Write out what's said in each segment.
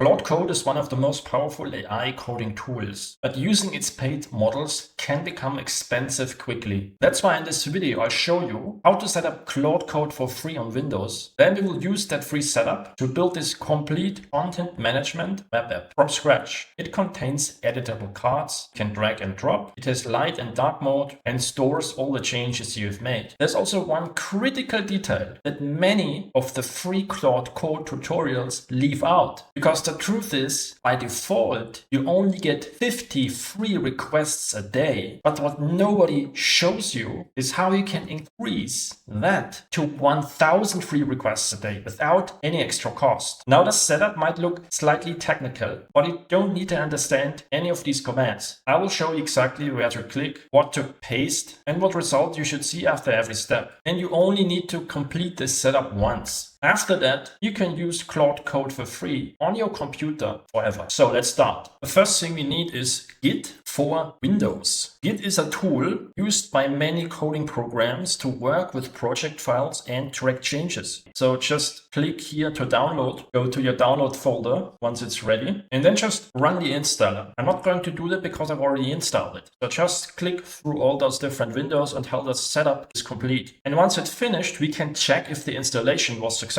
Claude Code is one of the most powerful AI coding tools, but using its paid models can become expensive quickly. That's why in this video I'll show you how to set up Claude Code for free on Windows. Then we will use that free setup to build this complete content management web app from scratch. It contains editable cards, you can drag and drop, it has light and dark mode, and stores all the changes you've made. There's also one critical detail that many of the free Claude Code tutorials leave out. Because the truth is, by default, you only get 50 free requests a day. But what nobody shows you is how you can increase that to 1000 free requests a day without any extra cost. Now the setup might look slightly technical, but you don't need to understand any of these commands. I will show you exactly where to click, what to paste, and what result you should see after every step. And you only need to complete this setup once. After that, you can use Claude Code for free on your computer forever. So let's start. The first thing we need is Git for Windows. Git is a tool used by many coding programs to work with project files and track changes. So just click here to download, go to your download folder once it's ready, and then just run the installer. I'm not going to do that because I've already installed it. So just click through all those different windows until the setup is complete. And once it's finished, we can check if the installation was successful,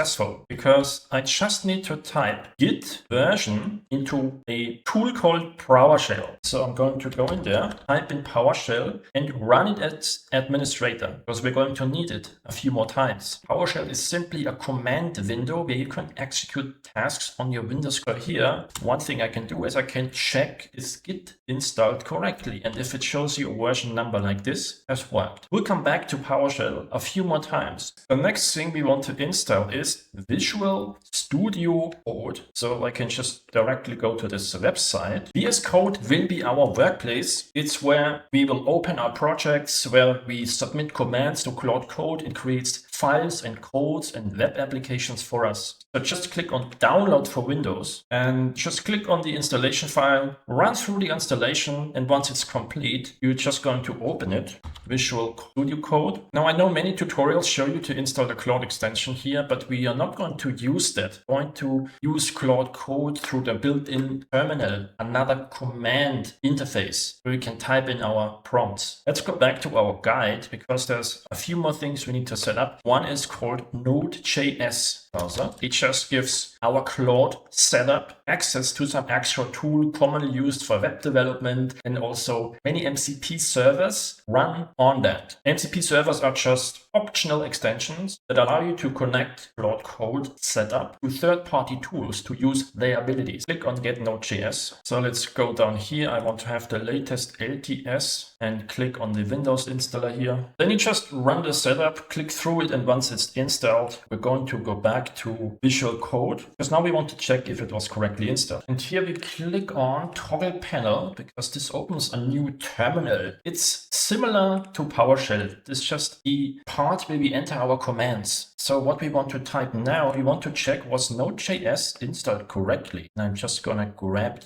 because I just need to type git version into a tool called PowerShell. So I'm going to go in there, type in PowerShell and run it as administrator, because we're going to need it a few more times. PowerShell is simply a command window where you can execute tasks on your Windows. So here, one thing I can do is I can check is Git installed correctly, and if it shows you a version number like this, has worked. We'll come back to PowerShell a few more times. The next thing we want to install is Visual Studio Code. So I can just directly go to this website. VS Code will be our workplace. It's where we will open our projects, where we submit commands to Claude Code. It creates files and codes and web applications for us. So just click on download for Windows and just click on the installation file, run through the installation, and once it's complete, you're just going to open it, Visual Studio Code. Now I know many tutorials show you to install the Claude extension here, but we are not going to use that. We're going to use Claude Code through the built-in terminal, another command interface where we can type in our prompts. Let's go back to our guide because there's a few more things we need to set up. One is called Node.js browser. It just gives our Claude setup access to some extra tool commonly used for web development, and also many MCP servers run on that. MCP servers are just optional extensions that allow you to connect Claude Code setup to third-party tools to use their abilities. Click on Get Node.js. So let's go down here. I want to have the latest LTS and click on the Windows installer here. Then you just run the setup, click through it, and once it's installed, we're going to go back to Visual Code because now we want to check if it was correctly installed. And here we click on Toggle Panel because this opens a new terminal. It's similar to PowerShell. It's just the part where we enter our commands. So what we want to type now, we want to check was Node.js installed correctly. And I'm just gonna grab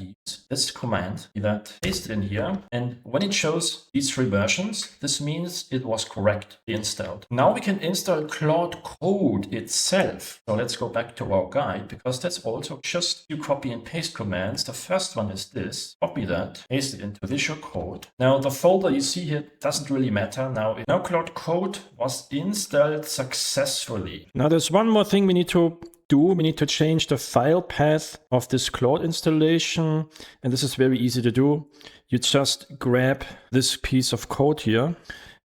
this command, that paste it in here. And when it shows these three versions, this means it was correctly installed. Now we can install Claude Code itself. So let's go back to our guide because that's also just few copy and paste commands. The first one is this, copy that, paste it into Visual Code. Now the folder you see here doesn't really matter. Now Claude Code was installed successfully. Now there's one more thing we need to do. We need to change the file path of this Claude installation, and this is very easy to do. You just grab this piece of code here,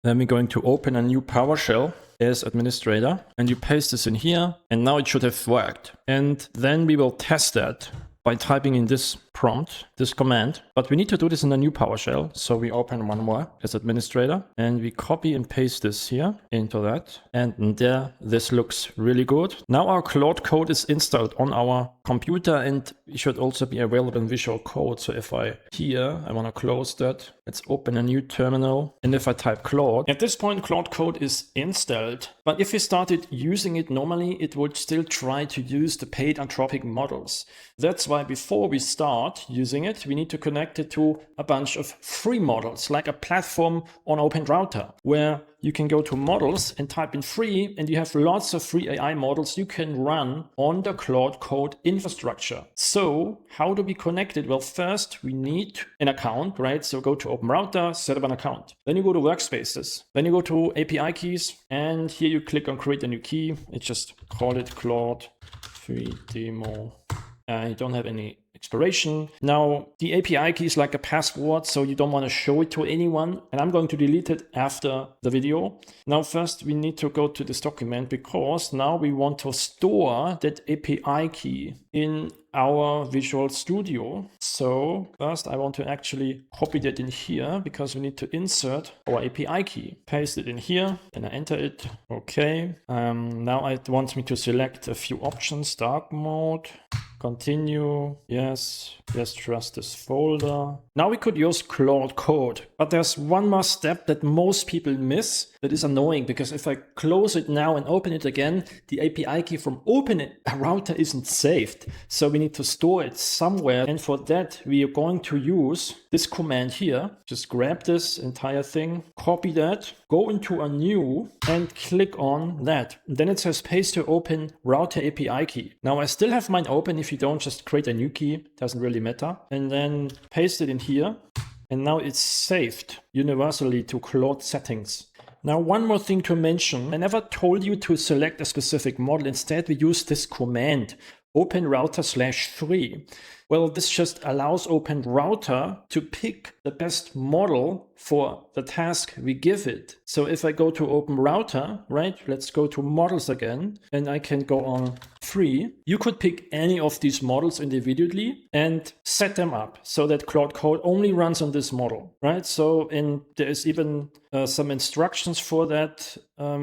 then we're going to open a new PowerShell as administrator, and you paste this in here, and now it should have worked. And then we will test that by typing in this prompt, this command, but we need to do this in a new PowerShell. So we open one more as administrator and we copy and paste this here into that. And there, this looks really good. Now our Claude Code is installed on our computer and it should also be available in Visual Code. So if I want to close that. Let's open a new terminal. And if I type Claude, at this point, Claude Code is installed. But if you started using it normally, it would still try to use the paid Anthropic models. That's why before we start, start using it, we need to connect it to a bunch of free models, like a platform on OpenRouter, where you can go to models and type in free, and you have lots of free AI models you can run on the Claude Code infrastructure. So how do we connect it? Well, first we need an account, right? So go to OpenRouter, set up an account. Then you go to workspaces. Then you go to API keys, and here you click on create a new key. It just call it Claude free demo. You don't have any expiration. Now, the API key is like a password, so you don't want to show it to anyone. And I'm going to delete it after the video. Now, first, we need to go to this document because now we want to store that API key in our Visual Studio. So first, I want to actually copy that in here because we need to insert our API key. Paste it in here, and I enter it. Okay. Now it wants me to select a few options. Dark mode. Continue, yes, trust this folder. Now we could use Claude Code, but there's one more step that most people miss that is annoying, because if I close it now and open it again, the API key from OpenRouter isn't saved. So we need to store it somewhere, and for that we are going to use this command here. Just grab this entire thing, copy that, go into a new and click on that. And then it says paste to OpenRouter API key. Now I still have mine open. If you don't, just create a new key, doesn't really matter. And then paste it in here. And now it's saved universally to Claude settings. Now, one more thing to mention. I never told you to select a specific model. Instead, we use this command, OpenRouter/free. Well, this just allows OpenRouter to pick the best model for the task we give it. So if I go to OpenRouter, right, let's go to models again, and I can go on free. You could pick any of these models individually and set them up so that Claude Code only runs on this model, right? So there is even some instructions for that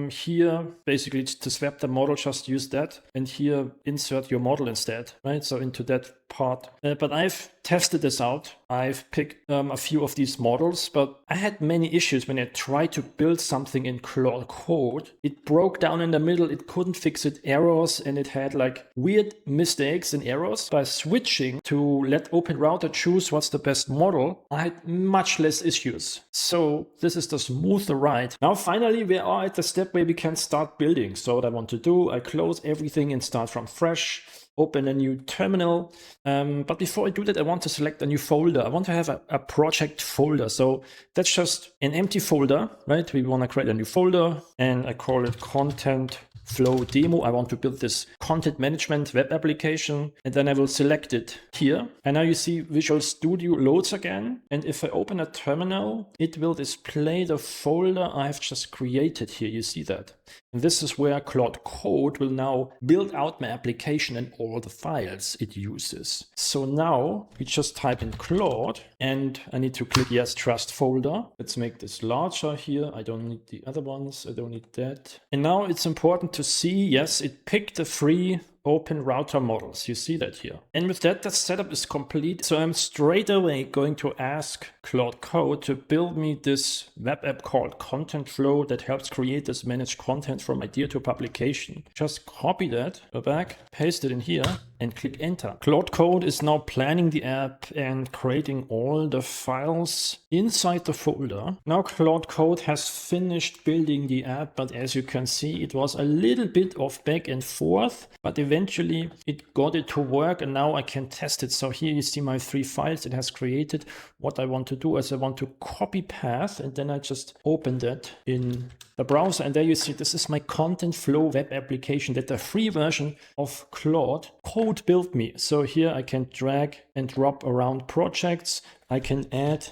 here. Basically, to swap the model, just use that, and here insert your model instead, right? So into that part. But I've tested this out. I've picked a few of these models, but I had many issues when I tried to build something in Claude Code. It broke down in the middle. It couldn't fix it, errors, and it had like weird mistakes and errors. By switching to let OpenRouter choose what's the best model, I had much less issues. So this is the smoother ride. Now finally we are at the step where we can start building. So what I want to do, I close everything and start from fresh. Open a new terminal. But before I do that, I want to select a new folder. I want to have a project folder. So that's just an empty folder, right? We want to create a new folder, and I call it content flow demo. I want to build this content management web application, and then I will select it here. And now you see Visual Studio loads again. And if I open a terminal, it will display the folder I've just created here. You see that? And this is where Claude Code will now build out my application and all the files it uses. So now we just type in Claude, and I need to click yes, trust folder. Let's make this larger here. I don't need the other ones. I don't need that. And now it's important to see, yes, it picked the free OpenRouter models. You see that here. And with that, the setup is complete. So I'm straight away going to ask Claude Code to build me this web app called Content Flow that helps creators manage content from idea to publication. Just copy that, go back, paste it in here, and click enter. Claude Code is now planning the app and creating all the files inside the folder. Now Claude Code has finished building the app, but as you can see, it was a little bit of back and forth, but eventually it got it to work, and now I can test it. So here you see my 3 files it has created. What I want to do is I want to copy path, and then I just open that in the browser, and there you see this is my Content Flow web application that the free version of Claude Code built me. So here I can drag and drop around projects. I can add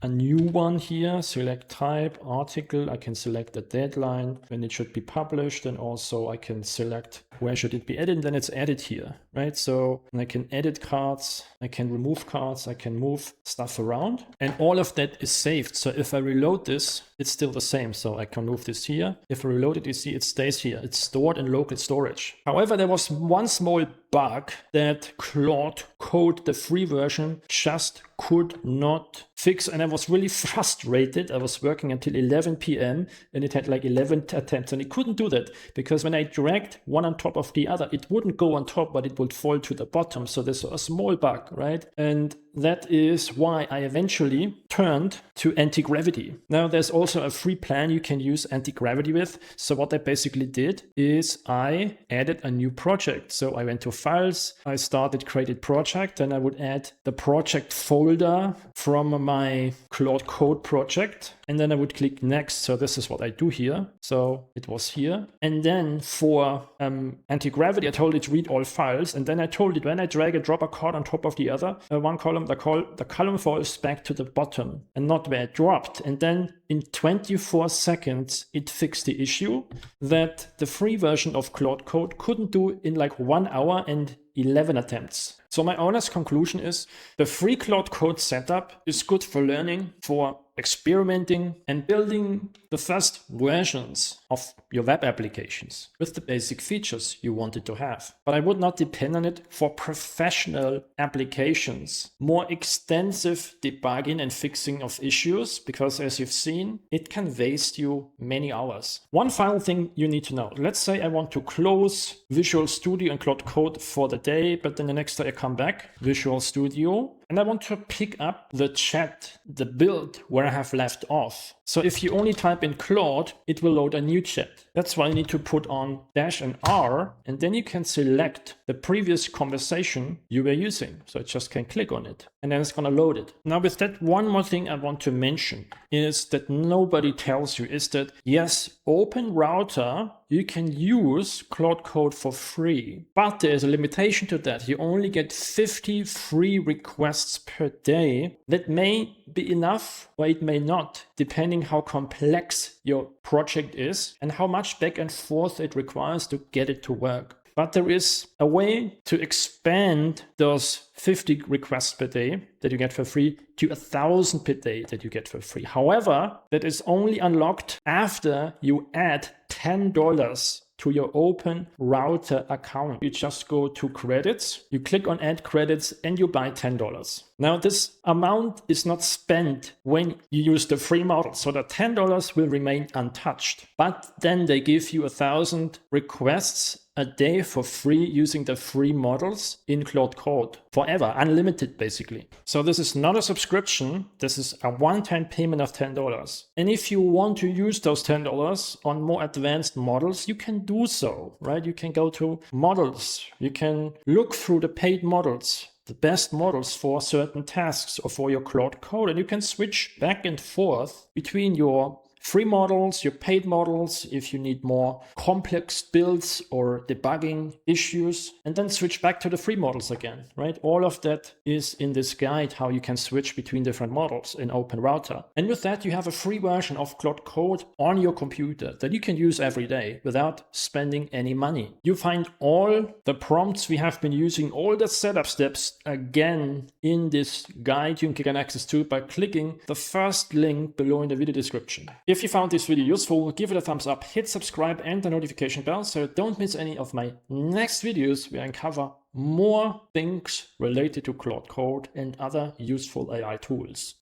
a new one here, select type, article. I can select the deadline when it should be published, and also I can select where should it be added, and then it's added here, right? So I can edit cards, I can remove cards, I can move stuff around, and all of that is saved. So if I reload this, it's still the same. So I can move this here. If I reload it, you see it stays here. It's stored in local storage. However, there was one small bug that Claude Code, the free version, just could not fix, and I was really frustrated. I was working until 11 p.m. and it had like 11 attempts, and it couldn't do that because when I dragged one on top of the other, it wouldn't go on top, but it would would fall to the bottom. So there's a small bug, right? And that is why I eventually turned to anti-gravity. Now there's also a free plan you can use anti-gravity with. So what I basically did is I added a new project. So I went to files, I started created project, and I would add the project folder from my Claude Code project. And then I would click next. So this is what I do here. So it was here. And then for anti-gravity, I told it to read all files. And then I told it when I drag and drop a card on top of the other, one column, the column falls back to the bottom and not where it dropped. And then in 24 seconds, it fixed the issue that the free version of Claude Code couldn't do in like 1 hour and 11 attempts. So my honest conclusion is the free Claude Code setup is good for learning, for experimenting and building the first versions of your web applications with the basic features you wanted to have. But I would not depend on it for professional applications, more extensive debugging and fixing of issues, because as you've seen, it can waste you many hours. One final thing you need to know. Let's say I want to close Visual Studio and Claude Code for the day, but then the next day I come back, Visual Studio, and I want to pick up the chat, the build where I have left off. So if you only type in Claude, it will load a new chat. That's why you need to put on dash and R, and then you can select the previous conversation you were using. So I just can click on it, and then it's going to load it. Now with that, one more thing I want to mention is that nobody tells you is that, yes, Open Router, you can use Claude Code for free, but there's a limitation to that. You only get 50 free requests per day. That may be enough, or it may not, depending how complex your project is and how much back and forth it requires to get it to work. But there is a way to expand those 50 requests per day that you get for free to 1,000 per day that you get for free. However, that is only unlocked after you add $10 to your Open Router account. You just go to credits, you click on add credits, and you buy $10. Now this amount is not spent when you use the free model, so the $10 will remain untouched. But then they give you 1,000 requests a day for free using the free models in Claude Code forever, unlimited basically. So this is not a subscription, this is a one-time payment of $10. And if you want to use those $10 on more advanced models, you can do so, right? You can go to models, you can look through the paid models, the best models for certain tasks or for your Claude Code, and you can switch back and forth between your free models, your paid models, if you need more complex builds or debugging issues, and then switch back to the free models again, right? All of that is in this guide, how you can switch between different models in Open Router. And with that, you have a free version of Claude Code on your computer that you can use every day without spending any money. You find all the prompts we have been using, all the setup steps again in this guide you can get access to by clicking the first link below in the video description. If you found this video useful, give it a thumbs up, hit subscribe and the notification bell so don't miss any of my next videos where I cover more things related to Claude Code and other useful AI tools.